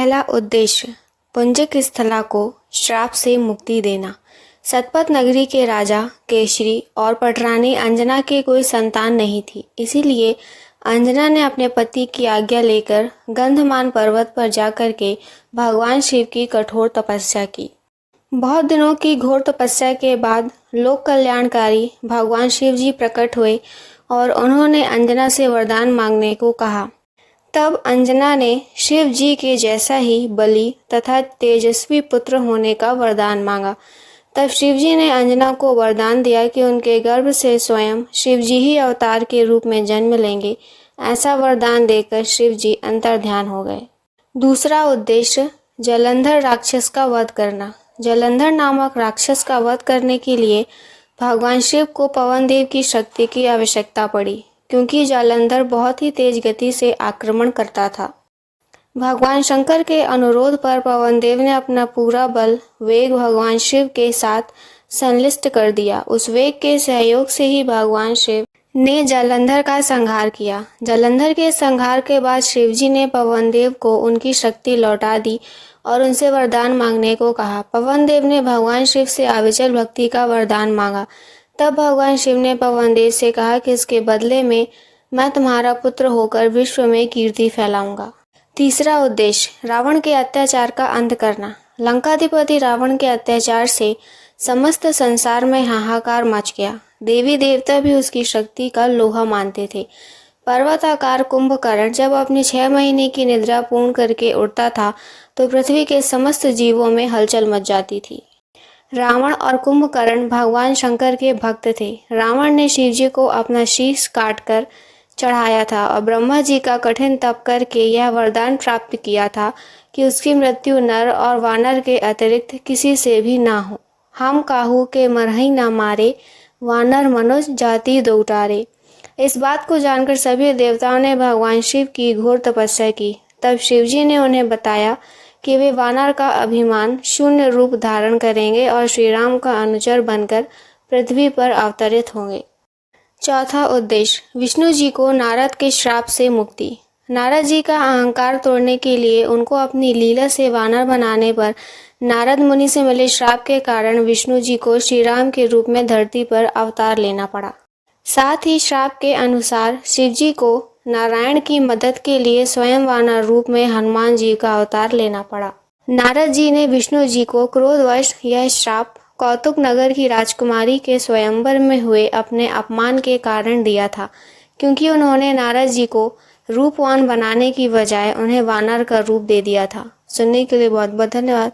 पहला उद्देश्य पुंजक स्थला को श्राप से मुक्ति देना। सतपथ नगरी के राजा केशरी और पटरानी अंजना के कोई संतान नहीं थी, इसीलिए अंजना ने अपने पति की आज्ञा लेकर गंधमान पर्वत पर जाकर के भगवान शिव की कठोर तपस्या की। बहुत दिनों की घोर तपस्या के बाद लोक कल्याणकारी भगवान शिव जी प्रकट हुए और उन्होंने अंजना से वरदान मांगने को कहा। तब अंजना ने शिव जी के जैसा ही बली तथा तेजस्वी पुत्र होने का वरदान मांगा। तब शिव जी ने अंजना को वरदान दिया कि उनके गर्भ से स्वयं शिव जी ही अवतार के रूप में जन्म लेंगे। ऐसा वरदान देकर शिव जी अंतर्ध्यान हो गए। दूसरा उद्देश्य जलंधर राक्षस का वध करना। जलंधर नामक राक्षस का वध करने के लिए भगवान शिव को पवन देव की शक्ति की आवश्यकता पड़ी, क्योंकि जालंधर बहुत ही तेज गति से आक्रमण करता था। भगवान शंकर के अनुरोध पर पवन देव ने अपना पूरा बल वेग भगवान शिव के साथ संलिप्त कर दिया। उस वेग के सहयोग से ही भगवान शिव ने जालंधर का संहार किया। जालंधर के संहार के बाद शिव जी ने पवन देव को उनकी शक्ति लौटा दी और उनसे वरदान मांगने को कहा। पवन देव ने भगवान शिव से अविचल भक्ति का वरदान मांगा। तब भगवान शिव ने पवन देव से कहा कि इसके बदले में मैं तुम्हारा पुत्र होकर विश्व में कीर्ति फैलाऊंगा। तीसरा उद्देश्य रावण के अत्याचार का अंत करना। लंकाधिपति रावण के अत्याचार से समस्त संसार में हाहाकार मच गया। देवी देवता भी उसकी शक्ति का लोहा मानते थे। पर्वताकार कुंभकर्ण जब अपनी 6 महीने की निद्रा पूर्ण करके उठता था तो पृथ्वी के समस्त जीवों में हलचल मच जाती थी। रावण और कुंभकर्ण भगवान शंकर के भक्त थे। रावण ने शिव जी को अपना शीश काटकर चढ़ाया था और ब्रह्मा जी का कठिन तप करके यह वरदान प्राप्त किया था कि उसकी मृत्यु नर और वानर के अतिरिक्त किसी से भी ना हो। हम काहू के मरहि न मारे, वानर मनुष्य जाति दौटारे। इस बात को जानकर सभी देवताओं ने भगवान शिव की घोर तपस्या की। तब शिव जी ने उन्हें बताया कि वे वानर का अभिमान शून्य रूप धारण करेंगे और श्री राम का अनुचर बनकर पृथ्वी पर अवतरित होंगे। चौथा उद्देश्य विष्णु जी को नारद के श्राप से मुक्ति। नारद जी का अहंकार तोड़ने के लिए उनको अपनी लीला से वानर बनाने पर नारद मुनि से मिले श्राप के कारण विष्णु जी को श्री राम के रूप में धरती पर अवतार लेना पड़ा। साथ ही श्राप के अनुसार शिव जी को नारायण की मदद के लिए स्वयं वानर रूप में हनुमान जी का अवतार लेना पड़ा। नारद जी ने विष्णु जी को क्रोधवश यह श्राप कौतुक नगर की राजकुमारी के स्वयंवर में हुए अपने अपमान के कारण दिया था, क्योंकि उन्होंने नारद जी को रूपवान बनाने की बजाय उन्हें वानर का रूप दे दिया था। सुनने के लिए बहुत बहुत धन्यवाद।